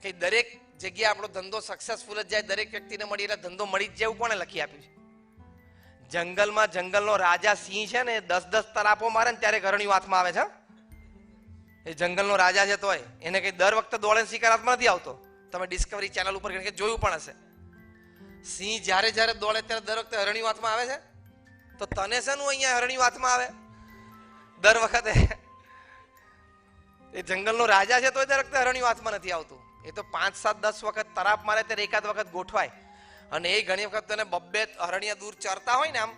કે દરેક જગ્યાએ આપણો ધંધો સક્સેસફુલ જ જાય, દરેક વ્યક્તિને મળી એટલે ધંધો મળી જ જાય એવું કોણે લખી આપ્યું છે? જંગલમાં જંગલનો રાજા સિંહ છે ને 10-10 તરાપો મારે ને ત્યારે ઘરણીઓ હાથમાં આવે છે. એ જંગલનો રાજા છે તોય એને કઈ દર વખતે દોડે શિકાર હાથમાં નથી આવતો. તમે ડિસ્કવરી ચેનલ ઉપર જોયું પણ હશે. સિંહ જ્યારે જ્યારે દોડે ત્યારે દર વખતે હરણીઓ હાથમાં આવે છે. તો તને શેનું અહીંયા હરણીઓ હાથમાં આવે દર વખતે? એ જંગલનો રાજા છે તોય દર વખતે હરણીઓ હાથમાં નથી આવતું. એ તો 5-7-10 વખત તરાપ મારે ત્યારે એકાદ વખત ગોઠવાય. અને એ ઘણી વખત તને 2-2 હરણીયા દૂર ચરતા હોય ને આમ,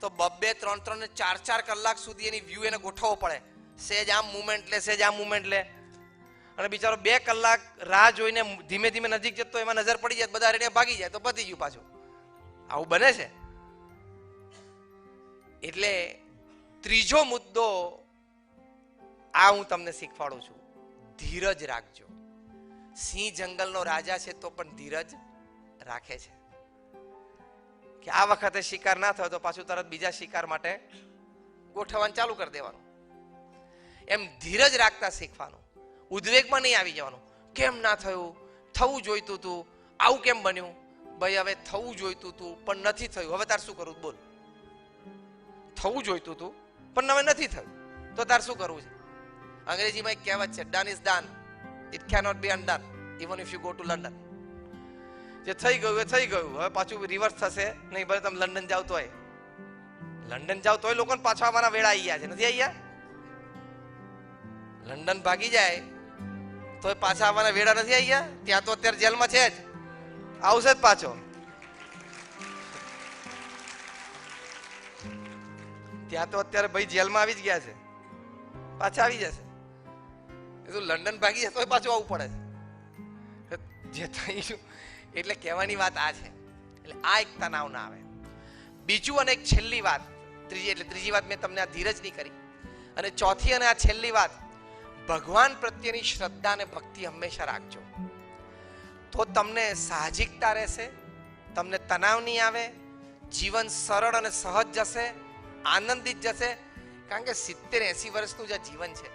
તો 2-2, 3-3 ને 4-4 કલાક સુધી એની વ્યૂ એને ગોઠવવો પડે. સેજ આમ મુવમેન્ટ લે, સેજ આમ મુવમેન્ટ લે, અને બિચારો 2 કલાક રાહ જોઈને ધીમે ધીમે નજીક જતો એમાં નજર પડી જાય, બધા હરણીયા ભાગી જાય તો પતી ગયું પાછું. આવું બને છે. એટલે ત્રીજો મુદ્દો આ હું તમને શીખવાડું છું, ધીરજ રાખજો. સિંહ જંગલનો રાજા છે તો પણ ધીરજ રાખે છે કે આ વખતે શિકાર ના થયો તો પાછું તરત બીજા શિકાર માટે ગોઠવવાનું ચાલુ કરી દેવાનું. એમ ધીરજ રાખતા શીખવાનું, ઉદ્વેગમાં નહીં આવી જવાનું. કેમ ના થયું, થવું જોઈતું હતું, આવું કેમ બન્યું? ભાઈ હવે થવું જોઈતું હતું પણ નથી થયું, હવે તાર શું કરવું? બોલ. થવું જોઈતું હતું પણ હવે નથી થયું તો તાર શું કરવું છે? અંગ્રેજીમાં એક કહેવત છે, done is done, it cannot B અનડન even if you go to London. જે થઈ ગયું એ થઈ ગયું, હવે પાછું રિવર્સ થશે નહીં. ભલે તમે લંડન જાવ તોય, લંડન જાવ તોય લોકોને પાછા આવવાના વેળા આવી ગયા છે, નથી આવી ગયા? લંડન ભાગી જાય તોય પાછા આવવાના વેળા નથી આવી ગયા? ત્યાં તો અત્યારે જેલમાં છે જ, આવશે જ પાછો. ત્યાં તો અત્યારે ભાઈ જેલમાં આવી જ ગયા છે, પાછા આવી જશે. એ તો લંડન ભાગી જાય તોય પાછું આવવું પડે છે. જે થયું એટલે કહેવાની વાત આ છે. એટલે આ એક તણાવ ના આવે. બીજું અને એક છેલ્લી વાત, ત્રીજી વાત મેં તમને આ ધીરજની કરી, અને ચોથી અને આ છેલ્લી વાત, ભગવાન પ્રત્યેની શ્રદ્ધા અને ભક્તિ હંમેશા રાખજો. તો તમને સાહજિકતા રહેશે, તમને તણાવ નહીં આવે, જીવન સરળ અને સહજ જશે, આનંદિત જશે. કારણ કે 70-80 વર્ષનું જે જીવન છે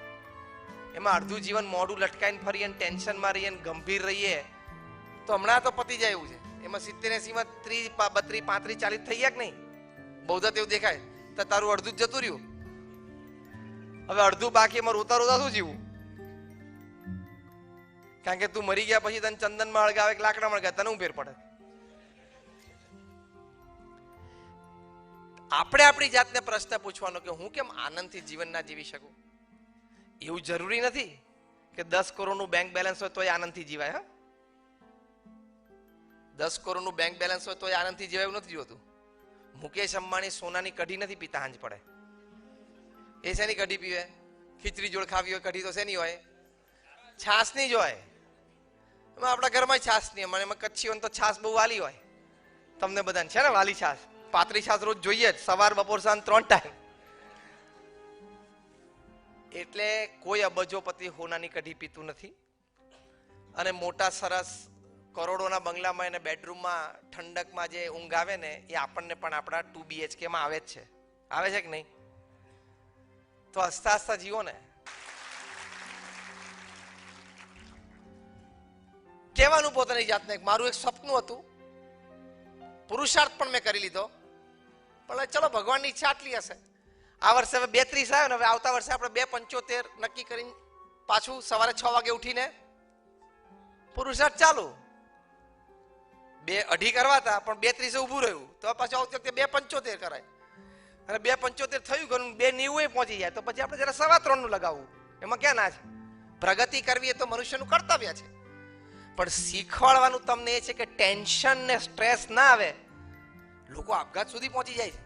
એમાં અડધું જીવન મોઢું લટકાઈને ફરીએ, ટેન્શનમાં રહીએ, ગંભીર રહીએ તો હમણાં તો પતી જાય એવું છે. એમાં 70-80માં 30, 32, 35, 40 થઈ ગયા કે નહીં? બહુ એવું દેખાય તો તારું અડધું જ જતું રહ્યું. હવે અડધું બાકી, એમાં રોતા રોતા શું જીવું? કારણ કે તું મરી ગયા પછી તને ચંદનમાં અળગાવે કે લાકડામાં અળગાવે, તને હું ફેર પડે? આપણે આપણી જાતને પ્રશ્ન પૂછવાનો કે હું કેમ આનંદથી જીવન ના જીવી શકું? એવું જરૂરી નથી કે 10 કરોડનું બેંક બેલેન્સ હોય તોય આનંદથી જીવાય. હા, 10 કરોડનું બેંક બેલેન્સ હોય તોય આનંદથી જીવાય એવું નથી જોતું. મુકેશ અંબાણી સોનાની કઢી નથી પીતા હાંજ પડે. એ શેની કઢી પીવે? ખીચડી જોડ ખાવી હોય કઢી તો શેની હોય? છાસની જ હોય. એમાં આપણા ઘરમાં છાસ નહીં, મને એમાં કચ્છી હોય તો છાસ બહુ વાલી હોય. તમને બધાને છે ને વાલી છાસ? પાતળી છાસ રોજ જોઈએ જ, સવાર બપોર સાંજ 3 ટાઈમ. એટલે કોઈ અબજોપતિ હોનાની કઢી પીતું નથી. અને મોટા સરસ કરોડોના બંગલામાં એને બેડરૂમમાં ઠંડકમાં જે ઊંઘ આવે ને એ આપણને પણ આપણા 2 BHK માં આવે જ છે. આવે છે કે નહીં? તો હસતા હસતા જીવો ને. કહેવાનું પોતાની જાતને, મારું એક સપનું હતું, પુરુષાર્થ પણ મેં કરી લીધો, પણ ચલો ભગવાનની ઈચ્છા આટલી હશે. આ વર્ષે હવે 32 આવ્યો ને, હવે આવતા વર્ષે આપણે 275 નક્કી કરીને પાછું સવારે 6 વાગે ઉઠીને પુરુષાર્થ ચાલુ. 2.5 કરવા હતા પણ 32 ઉભું રહ્યું, તો પાછું આવતી વખતે 2.75 કરાય. અને 2.75 થયું ઘણું, 2.90 પહોંચી જાય તો પછી આપણે જરા 3.25 નું લગાવવું. એમાં ક્યાં ના છે? પ્રગતિ કરવી એ તો મનુષ્યનું કર્તવ્ય છે. પણ શીખવાડવાનું તમને એ છે કે ટેન્શન ને સ્ટ્રેસ ના આવે. લોકો આપઘાત સુધી પહોંચી જાય છે.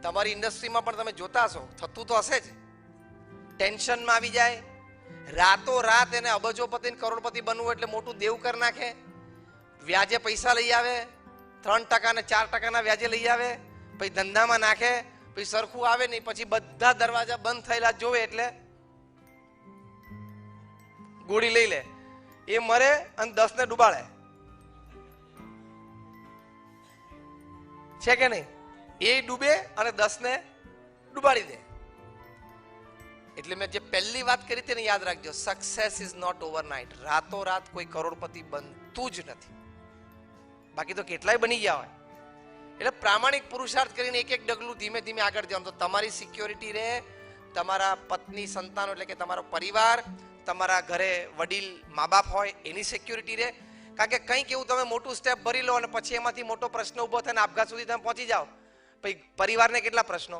તમારી ઇન્ડસ્ટ્રીમાં પણ તમે જોતા હશો, થતું તો હશે જ. ટેન્શનમાં આવી જાય, રાતો રાત એને અબજોપતિ કરોડપતિ બનવું એટલે મોટું દેવ કરી નાખે, વ્યાજે પૈસા લઈ આવે, 3% ને 4% વ્યાજે લઈ આવે, પછી ધંધામાં નાખે, પછી સરખું આવે નહીં, પછી બધા દરવાજા બંધ થયેલા જોવે એટલે ગોળી લઈ લે. એ મરે અને 10 ને ડૂબાડે. છે કે નહીં? એ ડૂબે અને 10 ને ડૂબાડી દે. એટલે મેં જે પહેલી વાત કરી તેને યાદ રાખજો, સક્સેસ ઇઝ નોટ ઓવરનાઇટ. રાતોરાત કોઈ કરોડપતિ બનતું જ નથી, બાકી તો કેટલાય બની ગયા હોય. એટલે પ્રામાણિક પુરુષાર્થ કરીને એક એક ડગલું ધીમે ધીમે આગળ જવાનું, તો તમારી સિક્યોરિટી રહે, તમારા પત્ની સંતાનો એટલે કે તમારો પરિવાર, તમારા ઘરે વડીલ મા બાપ હોય એની સિક્યોરિટી રહે. કારણ કે કંઈક એવું તમે મોટું સ્ટેપ ભરી લો અને પછી એમાંથી મોટો પ્રશ્ન ઊભો થાય ને આપઘાત સુધી તમે પહોંચી જાઓ, પછી પરિવારને કેટલા પ્રશ્નો.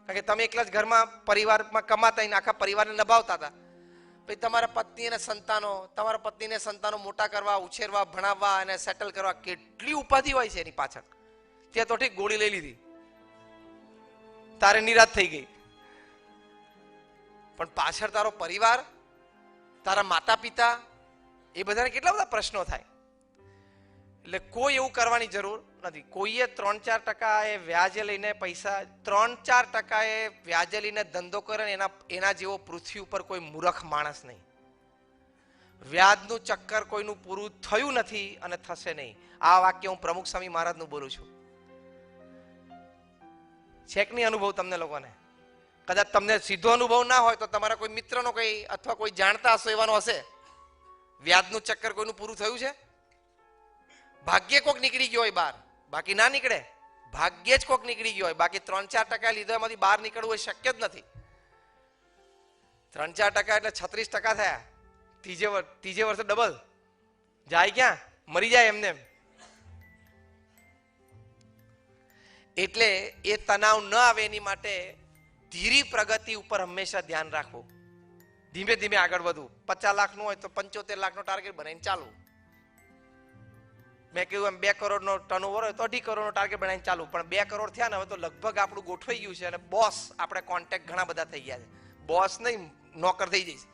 કારણ કે તમે એકલા જ ઘરમાં પરિવારમાં કમાતા ને આખા પરિવારને નભાવતા હતા. પછી તમારા પત્ની અને સંતાનો, તમારા પત્નીને સંતાનો મોટા કરવા, ઉછેરવા, ભણાવવા અને સેટલ કરવા કેટલી ઉપાધિ હોય છે એની પાછળ. ત્યાં તો ઠીક ગોળી લઈ લીધી, તારે નિરાશ થઈ ગઈ, પણ પાછળ તારો પરિવાર, તારા માતા પિતા, એ બધાને કેટલા બધા પ્રશ્નો થાય. એટલે કોઈ એવું કરવાની જરૂર નથી. કોઈએ 3-4% એ વ્યાજે લઈને પૈસા, 3-4% એ વ્યાજે લઈને ધંધો કરે ને એના જેવો પૃથ્વી ઉપર કોઈ મૂર્ખ માણસ નહીં. વ્યાજનું ચક્કર કોઈનું પૂરું થયું નથી અને થશે નહીં. આ વાક્ય હું પ્રમુખ સ્વામી મહારાજનું બોલું છું. છેક નહીં અનુભવ તમને લોકોને? કદાચ તમને સીધો અનુભવ ના હોય તો તમારા કોઈ મિત્રનો કોઈ અથવા કોઈ જાણતા હશો એવાનો હશે. વ્યાજનું ચક્કર કોઈનું પૂરું થયું છે? ભાગ્યે કોક નીકળી ગયો હોય બહાર, બાકી ના નીકળે. ભાગ્યે જ કોક નીકળી ગયો હોય, બાકી 3-4% લીધો એમાંથી બહાર નીકળવું એ શક્ય જ નથી. 3-4% એટલે 36% થયા. ત્રીજે વર્ષે ડબલ જાય ક્યાં? મરી જાય એમને એમ. એટલે એ તણાવ ન આવે એની માટે ધીરી પ્રગતિ ઉપર હંમેશા ધ્યાન રાખવું. ધીમે ધીમે આગળ વધવું. 50 લાખનું હોય તો 75 લાખનો ટાર્ગેટ બનાવીને ચાલુ. મેં કહ્યું એમ 2 કરોડનો ટર્નઓવર હોય તો 2.5 કરોડનો ટાર્ગેટ બનાવીને ચાલુ. પણ 2 કરોડ થયા ને હવે તો લગભગ આપણું ગોઠવાઈ ગયું છે અને બોસ આપણે કોન્ટેક્ટ ઘણા બધા થઈ ગયા છે. બોસ નહીં, નોકર થઈ જઈશ.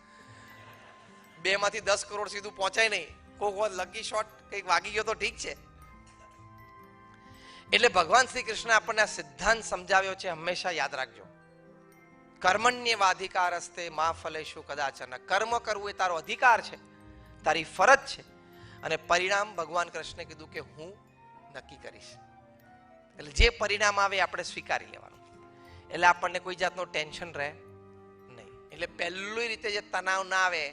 2 માંથી 10 કરોડ સીધું પહોંચાય નહીં. કોઈ લકી શોટ કંઈક વાગી ગયો તો ઠીક છે. એટલે ભગવાન શ્રી કૃષ્ણ આપણને આ સિદ્ધાંત સમજાવ્યો છે, હંમેશા યાદ રાખજો. કર્મણ્યેવાધિકારસ્તે મા ફલેષુ કદાચન. કર્મ કરવું એ તારો અધિકાર છે, તારી ફરજ છે, અને પરિણામ ભગવાન કૃષ્ણે કીધું કે હું નક્કી કરીશ. એટલે જે પરિણામ આવે આપણે સ્વીકારી લેવાનું. એટલે આપણને કોઈ જાતનો ટેન્શન રહે નહીં. એટલે પહેલી રીતે જે તણાવ ના આવે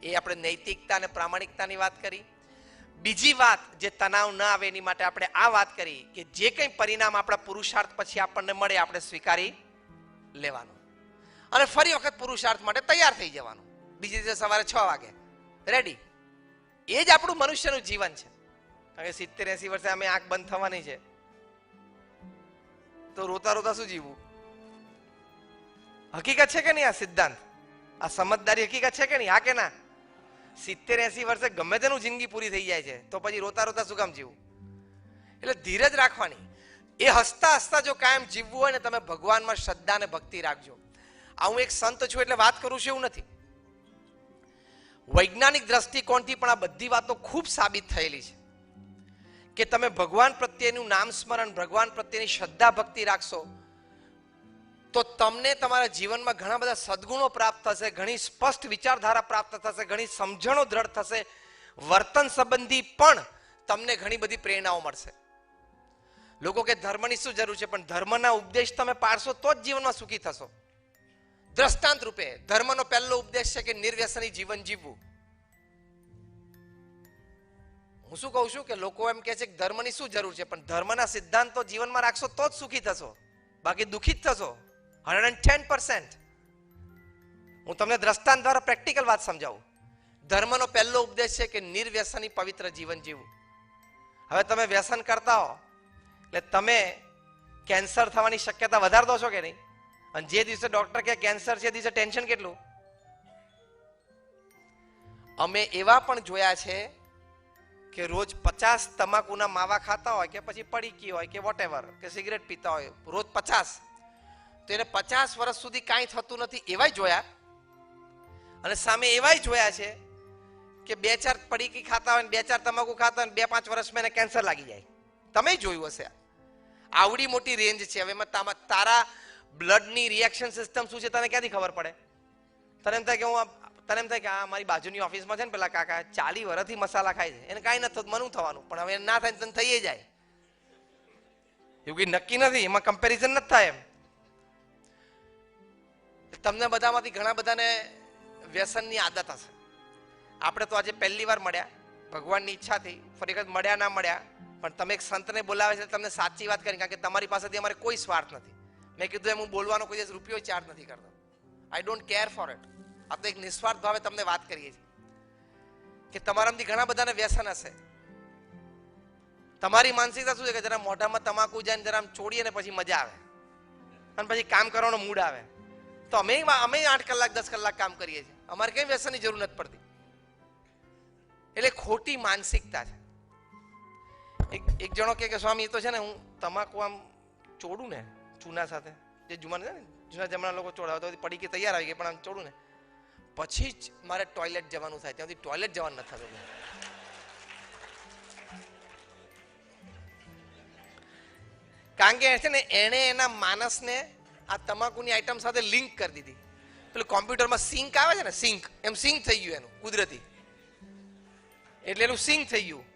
એ આપણે નૈતિકતા અને પ્રામાણિકતાની વાત કરી. બીજી વાત જે તણાવ ના આવે એની માટે આપણે આ વાત કરી કે જે કંઈ પરિણામ આપણા પુરુષાર્થ પછી આપણને મળે આપણે સ્વીકારી લેવાનું અને ફરી વખત પુરુષાર્થ માટે તૈયાર થઈ જવાનું. બીજી દિવસે સવારે 6 વાગે રેડી. એ જ આપણું મનુષ્યનું જીવન છે. કારણ કે 70-80 વર્ષે અમે આંખ બંધ થવાની છે તો રોતા રોતા શું જીવવું? હકીકત છે કે નહીં? આ સિદ્ધાંત, આ સમજદારી હકીકત છે કે નહીં? હા કે ના? 70-80 વર્ષે ગમે તેનું જિંદગી પૂરી થઈ જાય છે તો પછી રોતા રોતા શું કામ જીવવું? એટલે ધીરજ રાખવાની. એ હસતા હસતા જો કાયમ જીવવું હોય ને, તમે ભગવાનમાં શ્રદ્ધા અને ભક્તિ રાખજો. આ હું એક સંત છું એટલે વાત કરું છું એવું નથી. વૈજ્ઞાનિક દ્રષ્ટિકોણથી પણ આ બધી વાતો ખૂબ સાબિત થયેલી છે કે તમે ભગવાન પ્રત્યેનું નામ સ્મરણ, ભગવાન પ્રત્યેની શ્રદ્ધા ભક્તિ રાખશો તો તમને તમારા જીવનમાં ઘણા બધા સદગુણો પ્રાપ્ત થશે, ઘણી સ્પષ્ટ વિચારધારા પ્રાપ્ત થશે, ઘણી સમજણો દ્રઢ થશે. વર્તન સંબંધી પણ તમને ઘણી બધી પ્રેરણાઓ મળશે. લોકો કે ધર્મની શું જરૂર છે, પણ ધર્મના ઉપદેશ તમે પાડશો તો જ જીવનમાં સુખી થશો. દ્રષ્ટાંત રૂપે ધર્મનો પહેલો ઉપદેશ છે કે નિર્વ્યસની જીવન જીવવું. હું શું કહું છું કે લોકો એમ કહે છે કે ધર્મની શું જરૂર છે, પણ ધર્મના સિદ્ધાંતો જીવનમાં રાખશો તો જ સુખી થશો, બાકી દુઃખી જ થશો 110%. હું તમને દ્રષ્ટાંત દ્વારા પ્રેક્ટિકલ વાત સમજાવું. ધર્મનો પહેલો ઉપદેશ છે કે નિર્વ્યસની પવિત્ર જીવન જીવવું. હવે તમે વ્યસન કરતા હો એટલે તમે કેન્સર થવાની શક્યતા વધારે દો છો કે નહીં? અને જે દિવસે ડોક્ટર કે કેન્સર છે, દિવસે ટેન્શન કેટલું? અમે એવા પણ જોયા છે કે રોજ 50 તમાકુના માવા ખાતા હોય કે પછી પડીકી હોય કે વોટેવર કે સિગરેટ પીતા હોય, રોજ 50, તો એને 50 વર્ષ સુધી કાંઈ થતું નથી એવાય જોયા. અને સામે એવાય જોયા છે કે 2-4 પડીકી ખાતા હોય, 2-4 તમાકુ ખાતા હોય, 2-5 વર્ષમાં એને કેન્સર લાગી જાય. તમે જોયું હશે. આવડી મોટી રેન્જ છે. હવે એમાં તારા બ્લડની રિએક્શન સિસ્ટમ શું છે તને ક્યાંથી ખબર પડે? તને એમ થાય કે આ મારી બાજુની ઓફિસમાં છે ને પેલા કાકા 40 વર્ષથી મસાલા ખાય છે, એને કાંઈ નથી થતું, મને થવાનું, પણ હવે ના થાય તને થઈ જાય. એવું કંઈ નક્કી નથી, એમાં કમ્પેરિઝન નથી થાય. એમ તમને બધામાંથી ઘણા બધાને વ્યસનની આદત હશે. આપણે તો આજે પહેલી વાર મળ્યા, ભગવાનની ઈચ્છાથી ફરી વખત મળ્યા ના મળ્યા, પણ તમે એક સંતને બોલાવે છે, તમને સાચી વાત કરી, કારણ કે તમારી પાસેથી અમારે કોઈ સ્વાર્થ નથી. મેં કીધું એમ હું બોલવાનો કોઈ દિવસ રૂપિયો ચાર્જ નથી કરતો. I don't care for it. આપણે એક નિસ્વાર્થ ભાવે તમને વાત કરીએ છીએ કે તમારામાંથી ઘણા બધાને વ્યસન હશે. તમારી માનસિકતા શું છે કે જરા મોઢામાં તમાકુ જાય, જરા ચોડીએ ને પછી મજા આવે અને પછી કામ કરવાનો મૂડ આવે. તો અમે 8 કલાક 10 કલાક કામ કરીએ છીએ, અમારે કઈ વ્યસનની જરૂર નથી પડતી. એટલે ખોટી માનસિકતા છે. એક જણો કે સ્વામી એ તો છે ને હું તમાકુ આમ ચોડું ને ચૂના સાથે, જે જુમાન છે ને જૂના જમાના લોકો ચોડાવતા પડી કે તૈયાર આવી ગઈ, પણ આમ ચોડું ને પછી જ મારે ટોયલેટ જવાનું થાય, ત્યાંથી ટોયલેટ જવાનું નથી થતું. કારણ કે છે ને એણે એના માનસને આ તમાકુની આઈટમ સાથે લિંક કરી દીધી. પેલું કોમ્પ્યુટરમાં સિંક આવે છે ને, સિંક, એમ સિંક થઈ ગયું એનું કુદરતી, એટલે એનું સિંક થઈ ગયું.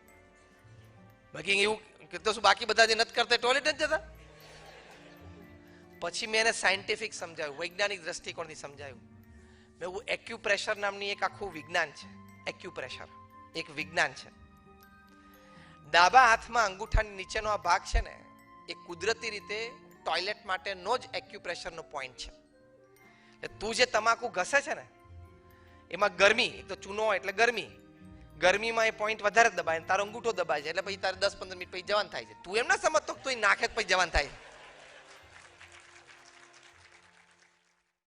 બાકી એવું તો શું, બાકી બધા જે નથી કરતા ટોયલેટ નથી જતા. પછી મેં એને સાયન્ટિફિક સમજાવ્યું, વૈજ્ઞાનિક દ્રષ્ટિકોણથી સમજાવ્યું. મેં એક્યુપ્રેશર નામની એક આખું વિજ્ઞાન છે. એક્યુપ્રેશર એક વિજ્ઞાન છે. ડાબા હાથમાં અંગૂઠાની નીચેનો આ ભાગ છે ને, એ કુદરતી રીતે ટોયલેટ માટેનો જ એક્યુપ્રેશરનો પોઈન્ટ છે. એટલે તું જે તમાકુ ઘસે છે ને એમાં ગરમી, એક તો ચૂનો હોય એટલે ગરમીમાં એ પોઈન્ટ વધારે દબાય, તારો અંગૂઠો દબાય છે, એટલે પછી તારે 10-15 મિનિટ પછી જવાન થાય છે. તું એમ ના સમજતો તું નાખે પછી જવાન થાય છે.